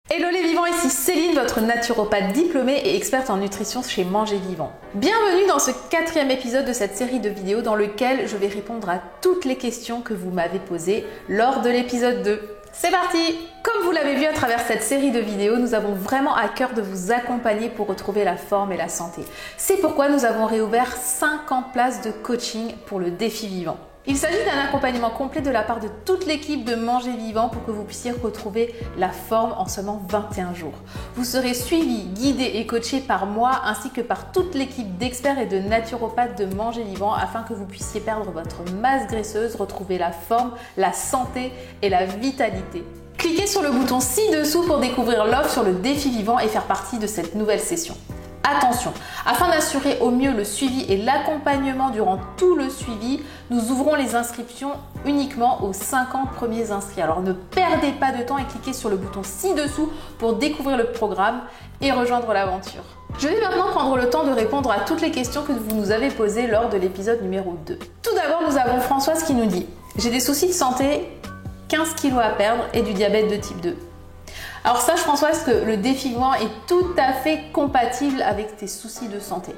Hello les vivants, ici Céline, votre naturopathe diplômée et experte en nutrition chez Manger Vivant. Bienvenue dans ce 4e épisode de cette série de vidéos dans lequel je vais répondre à toutes les questions que vous m'avez posées lors de l'épisode 2. C'est parti! Comme vous l'avez vu à travers cette série de vidéos, nous avons vraiment à cœur de vous accompagner pour retrouver la forme et la santé. C'est pourquoi nous avons réouvert 50 places de coaching pour le défi vivant. Il s'agit d'un accompagnement complet de la part de toute l'équipe de Manger Vivant pour que vous puissiez retrouver la forme en seulement 21 jours. Vous serez suivi, guidé et coaché par moi ainsi que par toute l'équipe d'experts et de naturopathes de Manger Vivant afin que vous puissiez perdre votre masse graisseuse, retrouver la forme, la santé et la vitalité. Cliquez sur le bouton ci-dessous pour découvrir l'offre sur le défi vivant et faire partie de cette nouvelle session. Attention, afin d'assurer au mieux le suivi et l'accompagnement durant tout le suivi, nous ouvrons les inscriptions uniquement aux 50 premiers inscrits. Alors ne perdez pas de temps et cliquez sur le bouton ci-dessous pour découvrir le programme et rejoindre l'aventure. Je vais maintenant prendre le temps de répondre à toutes les questions que vous nous avez posées lors de l'épisode numéro 2. Tout d'abord, nous avons Françoise qui nous dit « J'ai des soucis de santé, 15 kg à perdre et du diabète de type 2. » Alors sache Françoise que le défi vivant est tout à fait compatible avec tes soucis de santé.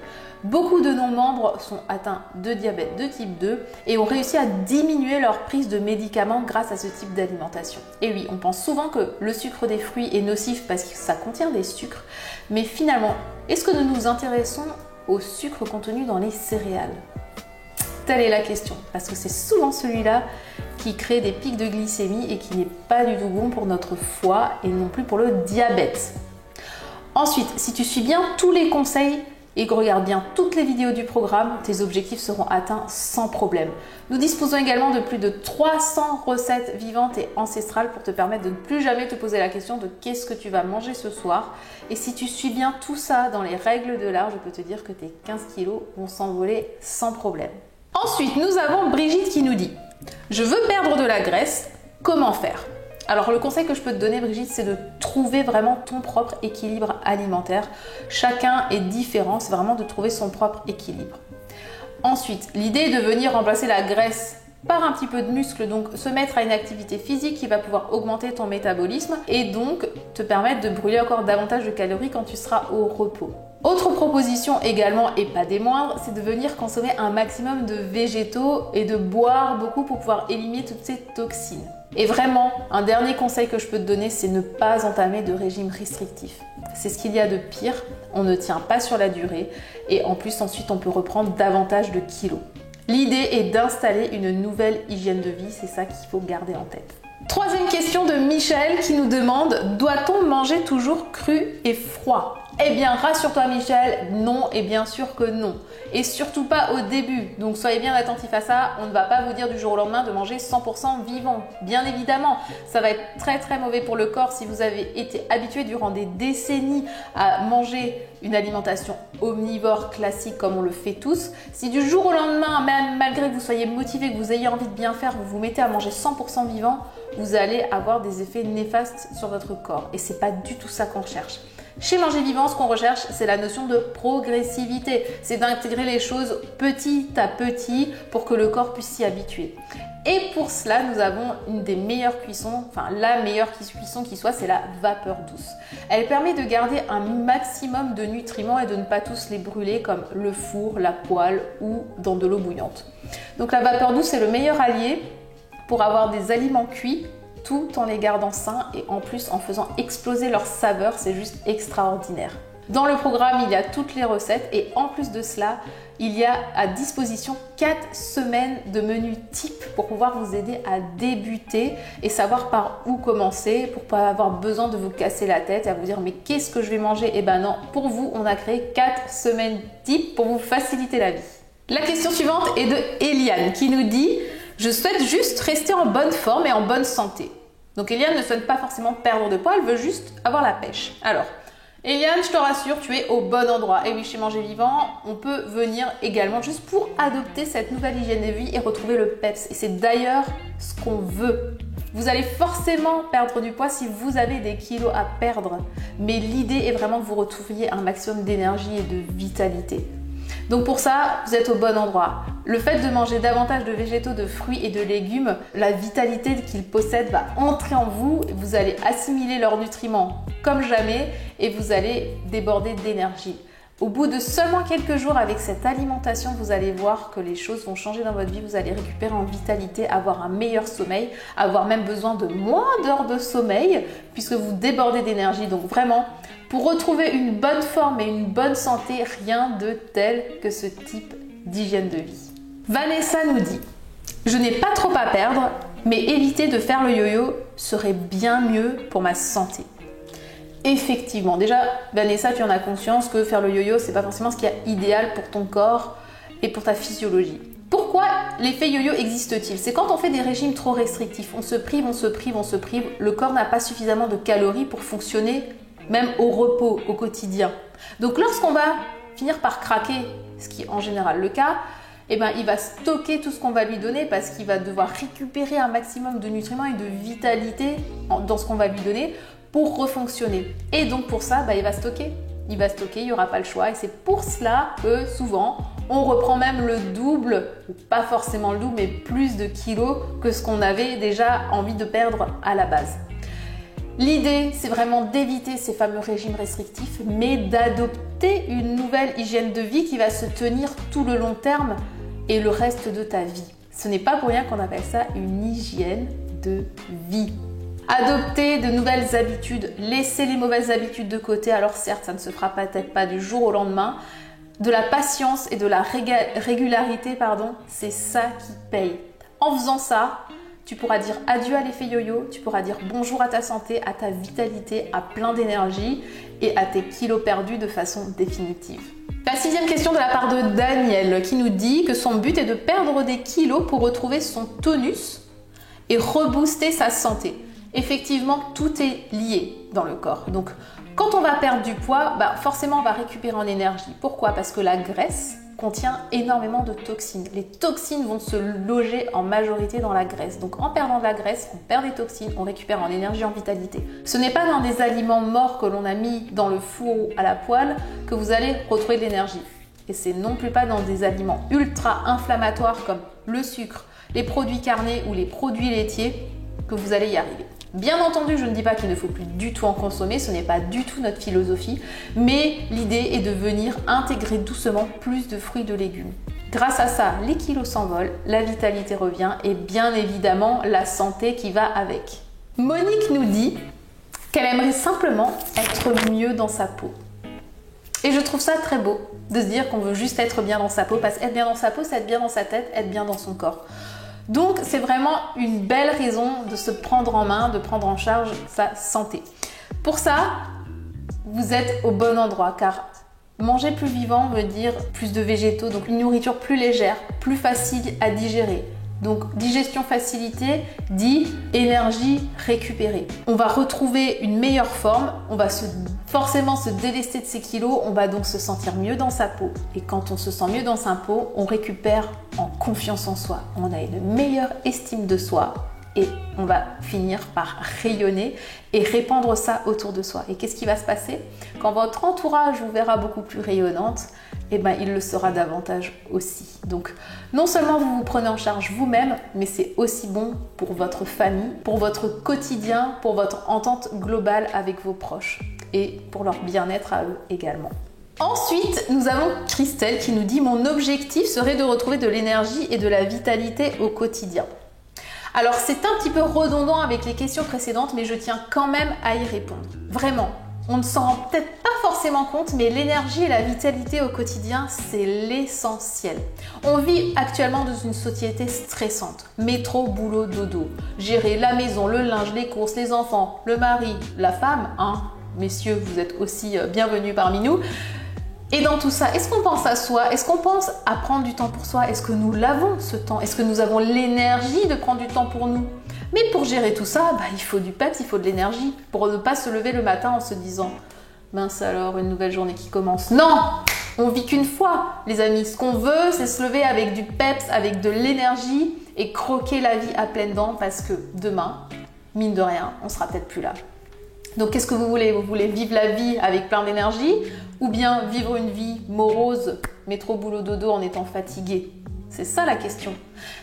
Beaucoup de nos membres sont atteints de diabète de type 2 et ont réussi à diminuer leur prise de médicaments grâce à ce type d'alimentation. Et oui, on pense souvent que le sucre des fruits est nocif parce que ça contient des sucres, mais finalement, est-ce que nous nous intéressons au sucre contenu dans les céréales ? Telle est la question, parce que c'est souvent celui-là qui crée des pics de glycémie et qui n'est pas du tout bon pour notre foie et non plus pour le diabète. Ensuite, si tu suis bien tous les conseils et que regardes bien toutes les vidéos du programme, tes objectifs seront atteints sans problème. Nous disposons également de plus de 300 recettes vivantes et ancestrales pour te permettre de ne plus jamais te poser la question de qu'est-ce que tu vas manger ce soir. Et si tu suis bien tout ça dans les règles de l'art, je peux te dire que tes 15 kilos vont s'envoler sans problème. Ensuite, nous avons Brigitte qui nous dit « Je veux perdre de la graisse, comment faire ?» Alors le conseil que je peux te donner Brigitte, c'est de trouver vraiment ton propre équilibre alimentaire. Chacun est différent, c'est vraiment de trouver son propre équilibre. Ensuite, l'idée est de venir remplacer la graisse par un petit peu de muscle, donc se mettre à une activité physique qui va pouvoir augmenter ton métabolisme et donc te permettre de brûler encore davantage de calories quand tu seras au repos. Autre proposition également, et pas des moindres, c'est de venir consommer un maximum de végétaux et de boire beaucoup pour pouvoir éliminer toutes ces toxines. Et vraiment, un dernier conseil que je peux te donner, c'est ne pas entamer de régime restrictif. C'est ce qu'il y a de pire, on ne tient pas sur la durée et en plus ensuite on peut reprendre davantage de kilos. L'idée est d'installer une nouvelle hygiène de vie, c'est ça qu'il faut garder en tête. Troisième question de Michel qui nous demande « Doit-on manger toujours cru et froid ?» Eh bien, rassure-toi Michel, non et bien sûr que non. Et surtout pas au début. Donc soyez bien attentifs à ça, on ne va pas vous dire du jour au lendemain de manger 100% vivant. Bien évidemment, ça va être très très mauvais pour le corps si vous avez été habitué durant des décennies à manger une alimentation omnivore classique comme on le fait tous. Si du jour au lendemain, même malgré que vous soyez motivé, que vous ayez envie de bien faire, vous vous mettez à manger 100% vivant, vous allez avoir des effets néfastes sur votre corps. Et c'est pas du tout ça qu'on recherche. Chez Manger Vivant, ce qu'on recherche, c'est la notion de progressivité. C'est d'intégrer les choses petit à petit pour que le corps puisse s'y habituer. Et pour cela, nous avons une des meilleures cuissons, enfin la meilleure cuisson qui soit, c'est la vapeur douce. Elle permet de garder un maximum de nutriments et de ne pas tous les brûler comme le four, la poêle ou dans de l'eau bouillante. Donc la vapeur douce est le meilleur allié pour avoir des aliments cuits tout en les gardant sains et en plus en faisant exploser leur saveur, c'est juste extraordinaire. Dans le programme, il y a toutes les recettes et en plus de cela, il y a à disposition 4 semaines de menu type pour pouvoir vous aider à débuter et savoir par où commencer pour pas avoir besoin de vous casser la tête et à vous dire mais qu'est-ce que je vais manger? Eh ben non, pour vous, on a créé 4 semaines type pour vous faciliter la vie. La question suivante est de Eliane qui nous dit « Je souhaite juste rester en bonne forme et en bonne santé. » Donc Eliane ne souhaite pas forcément perdre de poids, elle veut juste avoir la pêche. Alors, Eliane, je te rassure, tu es au bon endroit. Et oui, chez Manger Vivant, on peut venir également juste pour adopter cette nouvelle hygiène de vie et retrouver le peps. Et c'est d'ailleurs ce qu'on veut. Vous allez forcément perdre du poids si vous avez des kilos à perdre. Mais l'idée est vraiment que vous retrouviez un maximum d'énergie et de vitalité. Donc pour ça, vous êtes au bon endroit. Le fait de manger davantage de végétaux, de fruits et de légumes, la vitalité qu'ils possèdent va entrer en vous, vous allez assimiler leurs nutriments comme jamais et vous allez déborder d'énergie. Au bout de seulement quelques jours avec cette alimentation, vous allez voir que les choses vont changer dans votre vie. Vous allez récupérer en vitalité, avoir un meilleur sommeil, avoir même besoin de moins d'heures de sommeil puisque vous débordez d'énergie. Donc vraiment, pour retrouver une bonne forme et une bonne santé, rien de tel que ce type d'hygiène de vie. Vanessa nous dit « Je n'ai pas trop à perdre, mais éviter de faire le yo-yo serait bien mieux pour ma santé. » Effectivement, déjà Vanessa, tu en as conscience que faire le yo-yo, c'est pas forcément ce qui est idéal pour ton corps et pour ta physiologie. Pourquoi l'effet yo-yo existe-t-il? C'est quand on fait des régimes trop restrictifs, on se prive, on se prive, on se prive, le corps n'a pas suffisamment de calories pour fonctionner même au repos, au quotidien. Donc lorsqu'on va finir par craquer, ce qui est en général le cas, eh ben, il va stocker tout ce qu'on va lui donner parce qu'il va devoir récupérer un maximum de nutriments et de vitalité dans ce qu'on va lui donner pour refonctionner. Et donc pour ça, il va stocker. Il va stocker, il n'y aura pas le choix. Et c'est pour cela que souvent, on reprend même le double, ou pas forcément le double, mais plus de kilos que ce qu'on avait déjà envie de perdre à la base. L'idée, c'est vraiment d'éviter ces fameux régimes restrictifs, mais d'adopter une nouvelle hygiène de vie qui va se tenir tout le long terme et le reste de ta vie. Ce n'est pas pour rien qu'on appelle ça une hygiène de vie. Adopter de nouvelles habitudes, laisser les mauvaises habitudes de côté. Alors certes, ça ne se fera peut-être pas du jour au lendemain. De la patience et de la régularité, c'est ça qui paye. En faisant ça, tu pourras dire adieu à l'effet yo-yo, tu pourras dire bonjour à ta santé, à ta vitalité, à plein d'énergie et à tes kilos perdus de façon définitive. La 6e question de la part de Daniel qui nous dit que son but est de perdre des kilos pour retrouver son tonus et rebooster sa santé. Effectivement, tout est lié dans le corps. Donc, quand on va perdre du poids, forcément, on va récupérer en énergie. Pourquoi? Parce que la graisse contient énormément de toxines. Les toxines vont se loger en majorité dans la graisse. Donc, en perdant de la graisse, on perd des toxines, on récupère en énergie, en vitalité. Ce n'est pas dans des aliments morts que l'on a mis dans le four ou à la poêle que vous allez retrouver de l'énergie. Et c'est non plus pas dans des aliments ultra inflammatoires comme le sucre, les produits carnés ou les produits laitiers que vous allez y arriver. Bien entendu, je ne dis pas qu'il ne faut plus du tout en consommer, ce n'est pas du tout notre philosophie, mais l'idée est de venir intégrer doucement plus de fruits et de légumes. Grâce à ça, les kilos s'envolent, la vitalité revient et bien évidemment la santé qui va avec. Monique nous dit qu'elle aimerait simplement être mieux dans sa peau. Et je trouve ça très beau de se dire qu'on veut juste être bien dans sa peau, parce qu'être bien dans sa peau, c'est être bien dans sa tête, être bien dans son corps. Donc, c'est vraiment une belle raison de se prendre en main, de prendre en charge sa santé. Pour ça, vous êtes au bon endroit car manger plus vivant veut dire plus de végétaux, donc une nourriture plus légère, plus facile à digérer. Donc, digestion facilitée dit énergie récupérée. On va retrouver une meilleure forme, on va forcément se délester de ses kilos, on va donc se sentir mieux dans sa peau. Et quand on se sent mieux dans sa peau, on récupère en confiance en soi. On a une meilleure estime de soi et on va finir par rayonner et répandre ça autour de soi. Et qu'est-ce qui va se passer? Quand votre entourage vous verra beaucoup plus rayonnante, il le sera davantage aussi. Donc, non seulement vous vous prenez en charge vous-même, mais c'est aussi bon pour votre famille, pour votre quotidien, pour votre entente globale avec vos proches et pour leur bien-être à eux également. Ensuite, nous avons Christelle qui nous dit « Mon objectif serait de retrouver de l'énergie et de la vitalité au quotidien. » Alors, c'est un petit peu redondant avec les questions précédentes, mais je tiens quand même à y répondre. Vraiment, on ne s'en rend peut-être pas forcément compte, mais l'énergie et la vitalité au quotidien, c'est l'essentiel. On vit actuellement dans une société stressante. Métro, boulot, dodo. Gérer la maison, le linge, les courses, les enfants, le mari, la femme. Messieurs, vous êtes aussi bienvenus parmi nous. Et dans tout ça, est-ce qu'on pense à soi? Est-ce qu'on pense à prendre du temps pour soi? Est-ce que nous l'avons ce temps? Est-ce que nous avons l'énergie de prendre du temps pour nous? Mais pour gérer tout ça, il faut du peps, il faut de l'énergie pour ne pas se lever le matin en se disant « Mince alors, une nouvelle journée qui commence. » Non! On vit qu'une fois, les amis. Ce qu'on veut, c'est se lever avec du peps, avec de l'énergie et croquer la vie à pleines dents parce que demain, mine de rien, on sera peut-être plus là. Donc, qu'est-ce que vous voulez? Vous voulez vivre la vie avec plein d'énergie ou bien vivre une vie morose métro boulot dodo en étant fatigué? C'est ça la question.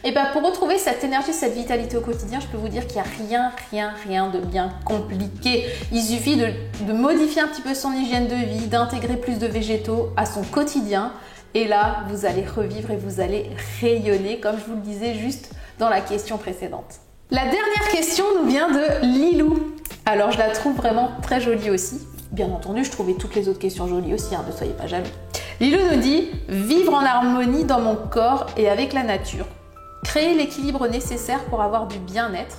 Et bien pour retrouver cette énergie, cette vitalité au quotidien, je peux vous dire qu'il n'y a rien de bien compliqué. Il suffit de modifier un petit peu son hygiène de vie, d'intégrer plus de végétaux à son quotidien. Et là, vous allez revivre et vous allez rayonner, comme je vous le disais juste dans la question précédente. La dernière question nous vient de Lilou. Alors je la trouve vraiment très jolie aussi. Bien entendu, je trouvais toutes les autres questions jolies aussi, ne soyez pas jaloux. Lilou nous dit « Vivre en harmonie dans mon corps et avec la nature, créer l'équilibre nécessaire pour avoir du bien-être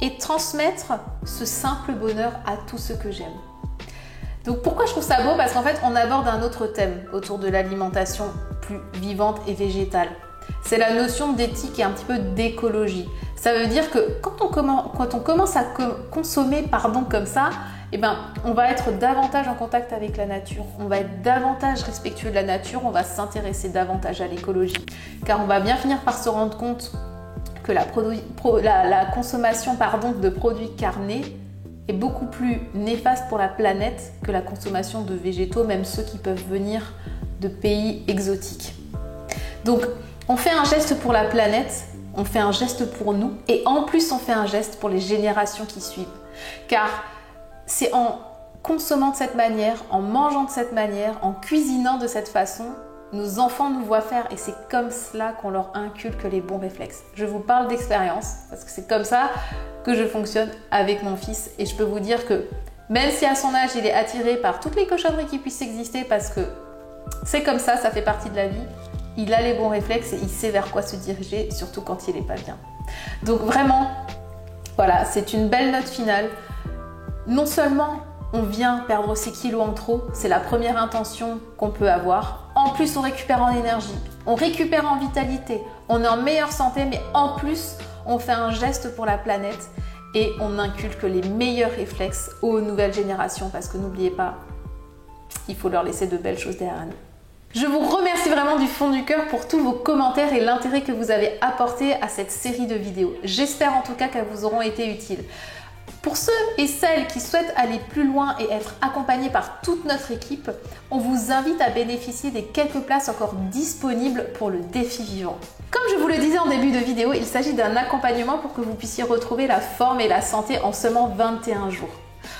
et transmettre ce simple bonheur à tous ceux que j'aime. » Donc pourquoi je trouve ça beau? Parce qu'en fait, on aborde un autre thème autour de l'alimentation plus vivante et végétale. C'est la notion d'éthique et un petit peu d'écologie. Ça veut dire que quand on commence à consommer comme ça, eh ben, on va être davantage en contact avec la nature, on va être davantage respectueux de la nature, on va s'intéresser davantage à l'écologie. Car on va bien finir par se rendre compte que la consommation de produits carnés est beaucoup plus néfaste pour la planète que la consommation de végétaux, même ceux qui peuvent venir de pays exotiques. Donc, on fait un geste pour la planète, on fait un geste pour nous et en plus on fait un geste pour les générations qui suivent. Car c'est en consommant de cette manière, en mangeant de cette manière, en cuisinant de cette façon, nos enfants nous voient faire et c'est comme cela qu'on leur inculque les bons réflexes. Je vous parle d'expérience parce que c'est comme ça que je fonctionne avec mon fils et je peux vous dire que même si à son âge il est attiré par toutes les cochonneries qui puissent exister parce que c'est comme ça fait partie de la vie, il a les bons réflexes et il sait vers quoi se diriger, surtout quand il n'est pas bien. Donc vraiment, voilà, c'est une belle note finale. Non seulement on vient perdre ses kilos en trop, c'est la première intention qu'on peut avoir. En plus, on récupère en énergie, on récupère en vitalité, on est en meilleure santé, mais en plus, on fait un geste pour la planète et on inculque les meilleurs réflexes aux nouvelles générations parce que n'oubliez pas, il faut leur laisser de belles choses derrière nous. Je vous remercie vraiment du fond du cœur pour tous vos commentaires et l'intérêt que vous avez apporté à cette série de vidéos. J'espère en tout cas qu'elles vous auront été utiles. Pour ceux et celles qui souhaitent aller plus loin et être accompagnés par toute notre équipe, on vous invite à bénéficier des quelques places encore disponibles pour le défi vivant. Comme je vous le disais en début de vidéo, il s'agit d'un accompagnement pour que vous puissiez retrouver la forme et la santé en seulement 21 jours.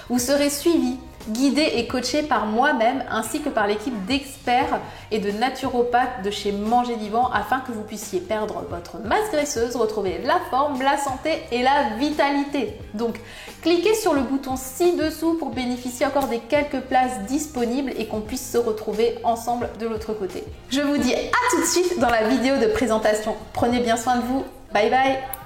Vous serez suivi, guidé et coaché par moi-même ainsi que par l'équipe d'experts et de naturopathes de chez Manger Vivant afin que vous puissiez perdre votre masse graisseuse, retrouver la forme, la santé et la vitalité. Donc, cliquez sur le bouton ci-dessous pour bénéficier encore des quelques places disponibles et qu'on puisse se retrouver ensemble de l'autre côté. Je vous dis à tout de suite dans la vidéo de présentation. Prenez bien soin de vous. Bye bye!